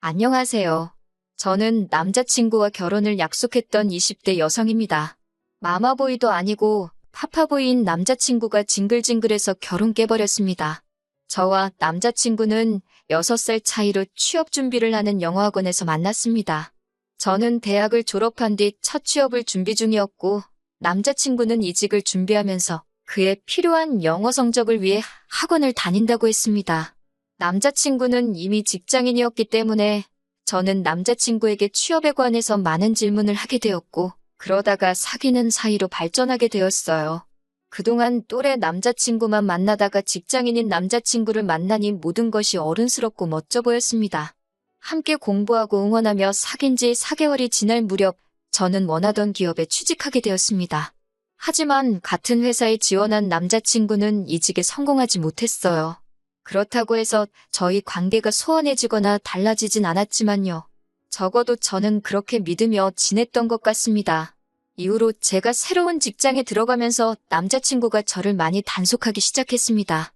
안녕하세요. 저는 남자친구와 결혼을 약속했던 20대 여성입니다. 마마보이도 아니고 파파보이인 남자친구가 징글징글해서 결혼 깨버렸습니다. 저와 남자친구는 6살 차이로 취업 준비를 하는 영어학원에서 만났습니다. 저는 대학을 졸업한 뒤 첫 취업을 준비 중이었고 남자친구는 이직을 준비하면서 그에 필요한 영어 성적을 위해 학원을 다닌다고 했습니다. 남자친구는 이미 직장인이었기 때문에 저는 남자친구에게 취업에 관해서 많은 질문을 하게 되었고 그러다가 사귀는 사이로 발전하게 되었어요. 그동안 또래 남자친구만 만나다가 직장인인 남자친구를 만나니 모든 것이 어른스럽고 멋져 보였습니다. 함께 공부하고 응원하며 사귄 지 4개월이 지날 무렵 저는 원하던 기업에 취직하게 되었습니다. 하지만 같은 회사에 지원한 남자친구는 이직에 성공하지 못했어요. 그렇다고 해서 저희 관계가 소원해지거나 달라지진 않았지만요. 적어도 저는 그렇게 믿으며 지냈던 것 같습니다. 이후로 제가 새로운 직장에 들어가면서 남자친구가 저를 많이 단속하기 시작했습니다.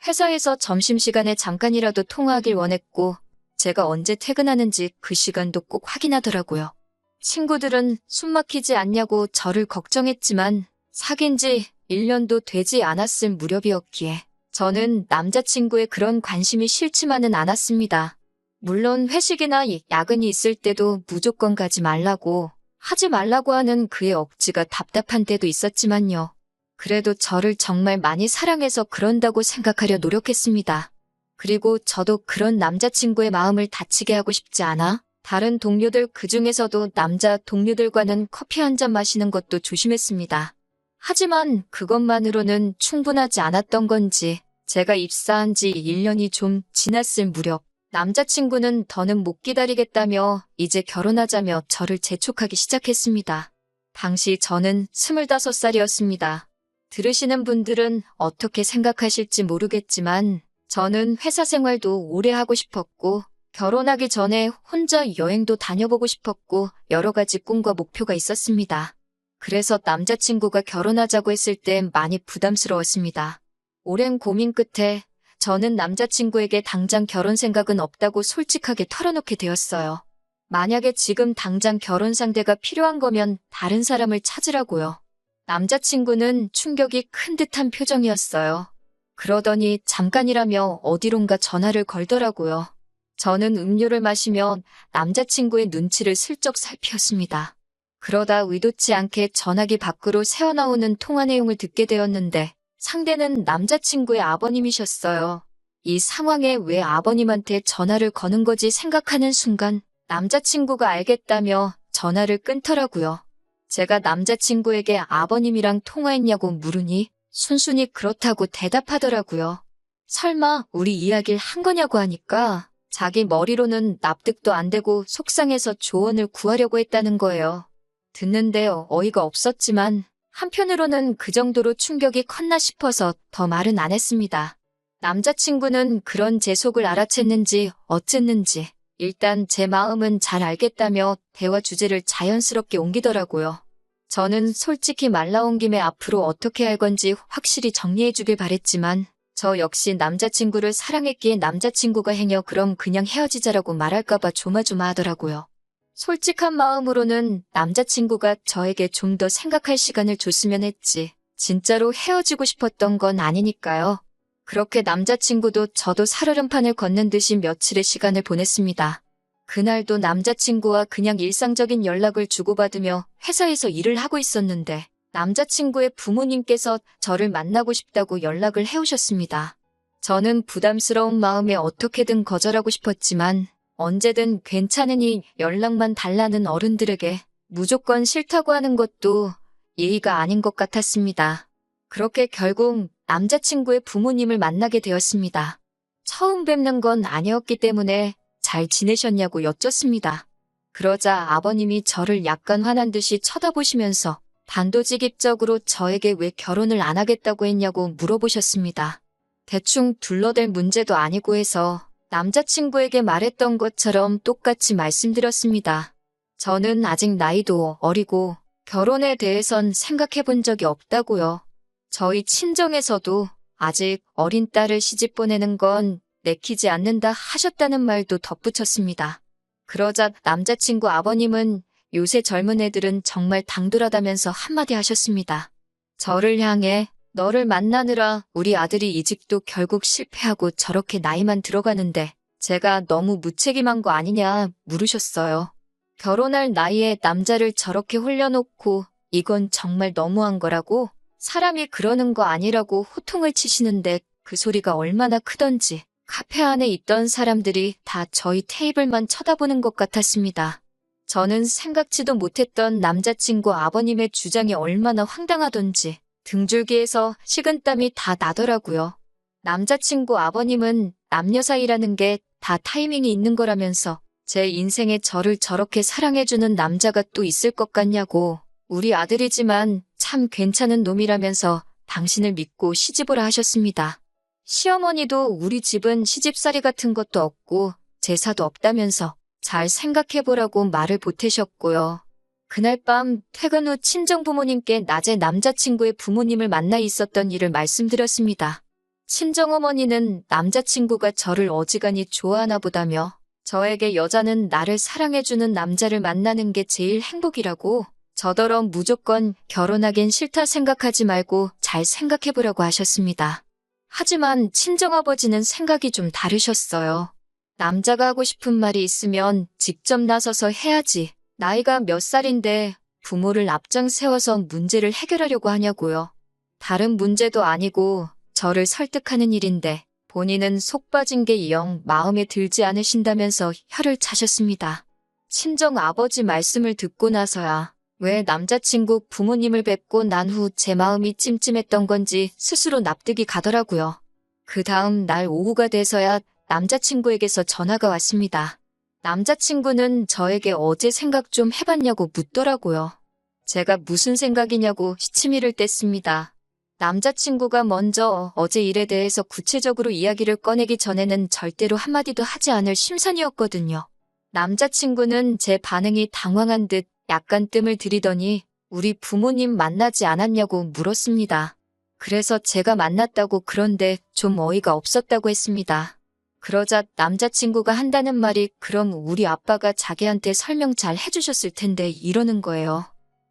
회사에서 점심시간에 잠깐이라도 통화하길 원했고 제가 언제 퇴근하는지 그 시간도 꼭 확인하더라고요. 친구들은 숨 막히지 않냐고 저를 걱정했지만 사귄 지 1년도 되지 않았을 무렵이었기에 저는 남자친구의 그런 관심이 싫지만은 않았습니다. 물론 회식이나 야근이 있을 때도 무조건 가지 말라고, 하지 말라고 하는 그의 억지가 답답한 때도 있었지만요. 그래도 저를 정말 많이 사랑해서 그런다고 생각하려 노력했습니다. 그리고 저도 그런 남자친구의 마음을 다치게 하고 싶지 않아 다른 동료들 그중에서도 남자 동료들과는 커피 한 잔 마시는 것도 조심했습니다. 하지만 그것만으로는 충분하지 않았던 건지 제가 입사한 지 1년이 좀 지났을 무렵 남자친구는 더는 못 기다리겠다며 이제 결혼하자며 저를 재촉하기 시작했습니다. 당시 저는 25살이었습니다. 들으시는 분들은 어떻게 생각하실지 모르겠지만 저는 회사 생활도 오래 하고 싶었고 결혼하기 전에 혼자 여행도 다녀보고 싶었고 여러 가지 꿈과 목표가 있었습니다. 그래서 남자친구가 결혼하자고 했을 때 많이 부담스러웠습니다. 오랜 고민 끝에 저는 남자친구에게 당장 결혼 생각은 없다고 솔직하게 털어놓게 되었어요. 만약에 지금 당장 결혼 상대가 필요한 거면 다른 사람을 찾으라고요. 남자친구는 충격이 큰 듯한 표정이었어요. 그러더니 잠깐이라며 어디론가 전화를 걸더라고요. 저는 음료를 마시며 남자친구의 눈치를 슬쩍 살피었습니다. 그러다 의도치 않게 전화기 밖으로 새어나오는 통화 내용을 듣게 되었는데 상대는 남자친구의 아버님이셨어요. 이 상황에 왜 아버님한테 전화를 거는 거지 생각하는 순간 남자친구가 알겠다며 전화를 끊더라고요. 제가 남자친구에게 아버님이랑 통화했냐고 물으니 순순히 그렇다고 대답하더라고요. 설마 우리 이야기를 한 거냐고 하니까 자기 머리로는 납득도 안 되고 속상해서 조언을 구하려고 했다는 거예요. 듣는데 어이가 없었지만 한편으로는 그 정도로 충격이 컸나 싶어서 더 말은 안 했습니다. 남자친구는 그런 제 속을 알아챘는지 어쨌는지 일단 제 마음은 잘 알겠다며 대화 주제를 자연스럽게 옮기더라고요. 저는 솔직히 말 나온 김에 앞으로 어떻게 할 건지 확실히 정리해 주길 바랬지만 저 역시 남자친구를 사랑했기에 남자친구가 행여 그럼 그냥 헤어지자라고 말할까봐 조마조마하더라고요. 솔직한 마음으로는 남자친구가 저에게 좀 더 생각할 시간을 줬으면 했지. 진짜로 헤어지고 싶었던 건 아니니까요. 그렇게 남자친구도 저도 살얼음판을 걷는 듯이 며칠의 시간을 보냈습니다. 그날도 남자친구와 그냥 일상적인 연락을 주고받으며 회사에서 일을 하고 있었는데 남자친구의 부모님께서 저를 만나고 싶다고 연락을 해오셨습니다. 저는 부담스러운 마음에 어떻게든 거절하고 싶었지만 언제든 괜찮으니 연락만 달라는 어른들에게 무조건 싫다고 하는 것도 예의가 아닌 것 같았습니다. 그렇게 결국 남자친구의 부모님을 만나게 되었습니다. 처음 뵙는 건 아니었기 때문에 잘 지내셨냐고 여쭙습니다. 그러자 아버님이 저를 약간 화난 듯이 쳐다보시면서 단도직입적으로 저에게 왜 결혼을 안 하겠다고 했냐고 물어보셨습니다. 대충 둘러댈 문제도 아니고 해서 남자친구에게 말했던 것처럼 똑같이 말씀드렸습니다. 저는 아직 나이도 어리고 결혼에 대해선 생각해 본 적이 없다고요. 저희 친정에서도 아직 어린 딸을 시집 보내는 건 내키지 않는다 하셨다는 말도 덧붙였습니다. 그러자 남자친구 아버님은 요새 젊은 애들은 정말 당돌하다면서 한마디 하셨습니다. 저를 향해 너를 만나느라 우리 아들이 이직도 결국 실패하고 저렇게 나이만 들어가는데 제가 너무 무책임한 거 아니냐 물으셨어요. 결혼할 나이에 남자를 저렇게 홀려놓고 이건 정말 너무한 거라고 사람이 그러는 거 아니라고 호통을 치시는데 그 소리가 얼마나 크던지 카페 안에 있던 사람들이 다 저희 테이블만 쳐다보는 것 같았습니다. 저는 생각지도 못했던 남자친구 아버님의 주장이 얼마나 황당하던지 등줄기에서 식은땀이 다 나더라고요. 남자친구 아버님은 남녀 사이라는 게 다 타이밍이 있는 거라면서 제 인생에 저를 저렇게 사랑해주는 남자가 또 있을 것 같냐고 우리 아들이지만 참 괜찮은 놈이라면서 당신을 믿고 시집오라 하셨습니다. 시어머니도 우리 집은 시집살이 같은 것도 없고 제사도 없다면서 잘 생각해보라고 말을 보태셨고요. 그날 밤 퇴근 후 친정부모님께 낮에 남자친구의 부모님을 만나 있었던 일을 말씀드렸습니다. 친정어머니는 남자친구가 저를 어지간히 좋아하나 보다며 저에게 여자는 나를 사랑해주는 남자를 만나는 게 제일 행복이라고 저더러 무조건 결혼하긴 싫다 생각하지 말고 잘 생각해보라고 하셨습니다. 하지만 친정아버지는 생각이 좀 다르셨어요. 남자가 하고 싶은 말이 있으면 직접 나서서 해야지. 나이가 몇 살인데 부모를 앞장 세워서 문제를 해결하려고 하냐고요. 다른 문제도 아니고 저를 설득하는 일인데 본인은 속 빠진 게 영 마음에 들지 않으신다면서 혀를 차셨습니다. 친정 아버지 말씀을 듣고 나서야 왜 남자친구 부모님을 뵙고 난 후 제 마음이 찜찜했던 건지 스스로 납득이 가더라고요. 그 다음 날 오후가 돼서야 남자친구에게서 전화가 왔습니다. 남자친구는 저에게 어제 생각 좀 해봤냐고 묻더라고요. 제가 무슨 생각이냐고 시치미를 뗐습니다. 남자친구가 먼저 어제 일에 대해서 구체적으로 이야기를 꺼내기 전에는 절대로 한마디도 하지 않을 심산이었거든요. 남자친구는 제 반응이 당황한 듯 약간 뜸을 들이더니 우리 부모님 만나지 않았냐고 물었습니다. 그래서 제가 만났다고 그런데 좀 어이가 없었다고 했습니다. 그러자 남자친구가 한다는 말이 그럼 우리 아빠가 자기한테 설명 잘 해주셨을 텐데 이러는 거예요.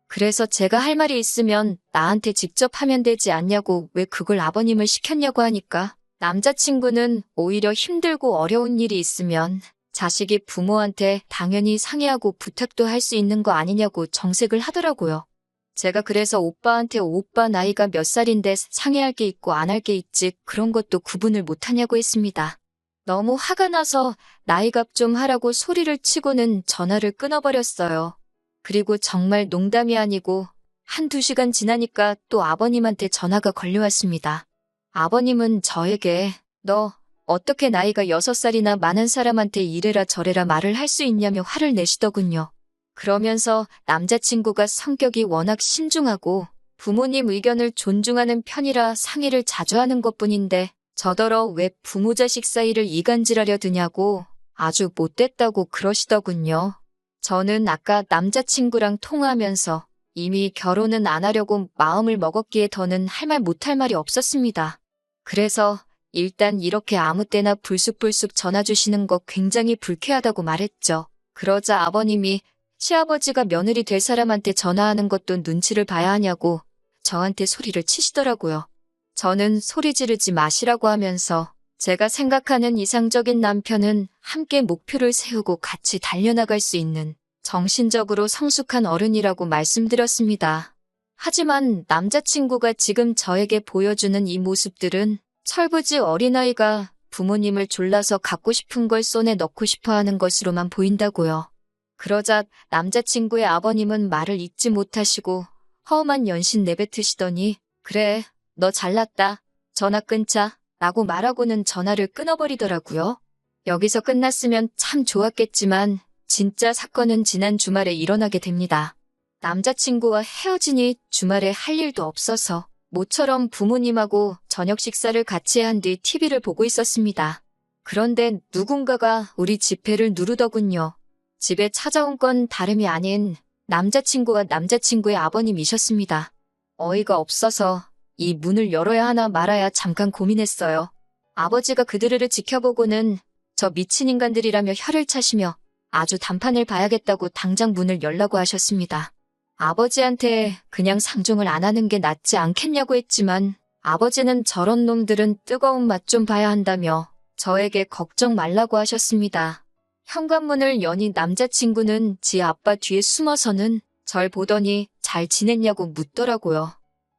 그래서 제가 할 말이 있으면 나한테 직접 하면 되지 않냐고 왜 그걸 아버님을 시켰냐고 하니까 남자친구는 오히려 힘들고 어려운 일이 있으면 자식이 부모한테 당연히 상의하고 부탁도 할 수 있는 거 아니냐고 정색을 하더라고요. 제가 그래서 오빠한테 오빠 나이가 몇 살인데 상의할 게 있고 안 할 게 있지 그런 것도 구분을 못하냐고 했습니다. 너무 화가 나서 나이값 좀 하라고 소리를 치고는 전화를 끊어버렸어요. 그리고 정말 농담이 아니고 한두 시간 지나니까 또 아버님한테 전화가 걸려왔습니다. 아버님은 저에게 너 어떻게 나이가 6살이나 많은 사람한테 이래라 저래라 말을 할 수 있냐며 화를 내시더군요. 그러면서 남자친구가 성격이 워낙 신중하고 부모님 의견을 존중하는 편이라 상의를 자주 하는 것뿐인데 저더러 왜 부모 자식 사이를 이간질하려 드냐고 아주 못됐다고 그러시더군요. 저는 아까 남자친구랑 통화하면서 이미 결혼은 안 하려고 마음을 먹었기에 더는 할 말 못할 말이 없었습니다. 그래서 일단 이렇게 아무 때나 불쑥불쑥 전화 주시는 거 굉장히 불쾌하다고 말했죠. 그러자 아버님이 시아버지가 며느리 될 사람한테 전화하는 것도 눈치를 봐야 하냐고 저한테 소리를 치시더라고요. 저는 소리 지르지 마시라고 하면서 제가 생각하는 이상적인 남편은 함께 목표를 세우고 같이 달려나갈 수 있는 정신적으로 성숙한 어른이라고 말씀드렸습니다. 하지만 남자친구가 지금 저에게 보여주는 이 모습들은 철부지 어린아이가 부모님을 졸라서 갖고 싶은 걸 손에 넣고 싶어 하는 것으로만 보인다고요. 그러자 남자친구의 아버님은 말을 잇지 못하시고 허음한 연신 내뱉으시더니 그래, 너 잘났다. 전화 끊자. 라고 말하고는 전화를 끊어버리더라고요. 여기서 끝났으면 참 좋았겠지만 진짜 사건은 지난 주말에 일어나게 됩니다. 남자친구와 헤어지니 주말에 할 일도 없어서 모처럼 부모님하고 저녁 식사를 같이 한 뒤 TV를 보고 있었습니다. 그런데 누군가가 우리 집 배를 누르더군요. 집에 찾아온 건 다름이 아닌 남자친구와 남자친구의 아버님이셨습니다. 어이가 없어서 이 문을 열어야 하나 말아야 잠깐 고민했어요. 아버지가 그들을 지켜보고는 저 미친 인간들이라며 혀를 차시며 아주 단판을 봐야겠다고 당장 문을 열라고 하셨습니다. 아버지한테 그냥 상종을 안 하는 게 낫지 않겠냐고 했지만 아버지는 저런 놈들은 뜨거운 맛 좀 봐야 한다며 저에게 걱정 말라고 하셨습니다. 현관문을 여니 남자친구는 지 아빠 뒤에 숨어서는 절 보더니 잘 지냈냐고 묻더라고요.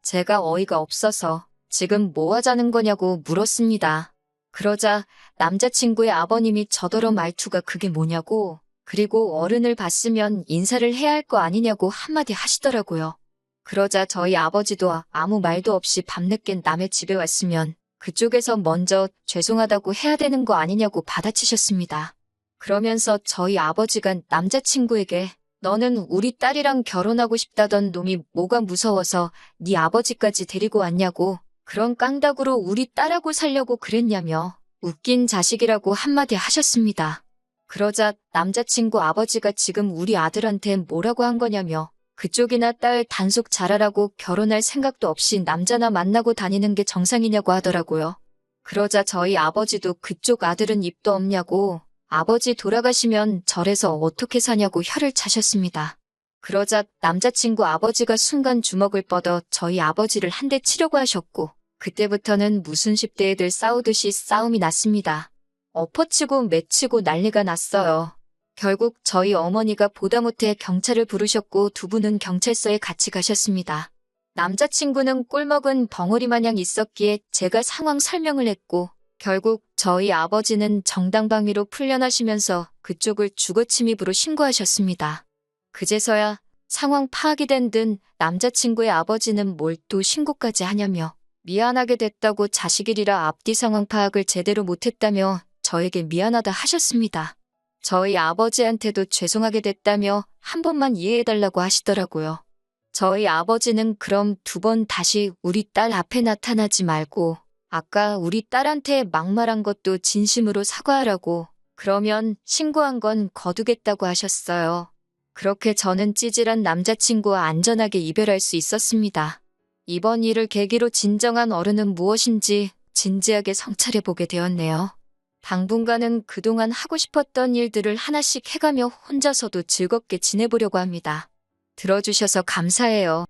제가 어이가 없어서 지금 뭐 하자는 거냐고 물었습니다. 그러자 남자친구의 아버님이 저더러 말투가 그게 뭐냐고, 그리고 어른을 봤으면 인사를 해야 할 거 아니냐고 한마디 하시더라고요. 그러자 저희 아버지도 아무 말도 없이 밤늦게 남의 집에 왔으면 그쪽에서 먼저 죄송하다고 해야 되는 거 아니냐고 받아치셨습니다. 그러면서 저희 아버지가 남자친구에게 너는 우리 딸이랑 결혼하고 싶다던 놈이 뭐가 무서워서 네 아버지까지 데리고 왔냐고, 그런 깡닭으로 우리 딸하고 살려고 그랬냐며 웃긴 자식이라고 한마디 하셨습니다. 그러자 남자친구 아버지가 지금 우리 아들한테 뭐라고 한 거냐며 그쪽이나 딸 단속 잘하라고 결혼할 생각도 없이 남자나 만나고 다니는 게 정상이냐고 하더라고요. 그러자 저희 아버지도 그쪽 아들은 입도 없냐고, 아버지 돌아가시면 절에서 어떻게 사냐고 혀를 차셨습니다. 그러자 남자친구 아버지가 순간 주먹을 뻗어 저희 아버지를 한 대 치려고 하셨고, 그때부터는 무슨 10대 애들 싸우듯이 싸움이 났습니다. 엎어치고 매치고 난리가 났어요. 결국 저희 어머니가 보다 못해 경찰을 부르셨고 두 분은 경찰서에 같이 가셨습니다. 남자친구는 꼴먹은 벙어리 마냥 있었기에 제가 상황 설명을 했고, 결국 저희 아버지는 정당방위로 풀려나시면서 그쪽을 주거침입으로 신고하셨습니다. 그제서야 상황 파악이 된 듯 남자친구의 아버지는 뭘 또 신고까지 하냐며 미안하게 됐다고 자식이라 앞뒤 상황 파악을 제대로 못했다며 저에게 미안하다 하셨습니다. 저희 아버지한테도 죄송하게 됐다며 한 번만 이해해달라고 하시더라고요. 저희 아버지는 그럼 두 번 다시 우리 딸 앞에 나타나지 말고 아까 우리 딸한테 막말한 것도 진심으로 사과하라고, 그러면 신고한 건 거두겠다고 하셨어요. 그렇게 저는 찌질한 남자친구와 안전하게 이별할 수 있었습니다. 이번 일을 계기로 진정한 어른은 무엇인지 진지하게 성찰해보게 되었네요. 당분간은 그동안 하고 싶었던 일들을 하나씩 해가며 혼자서도 즐겁게 지내보려고 합니다. 들어주셔서 감사해요.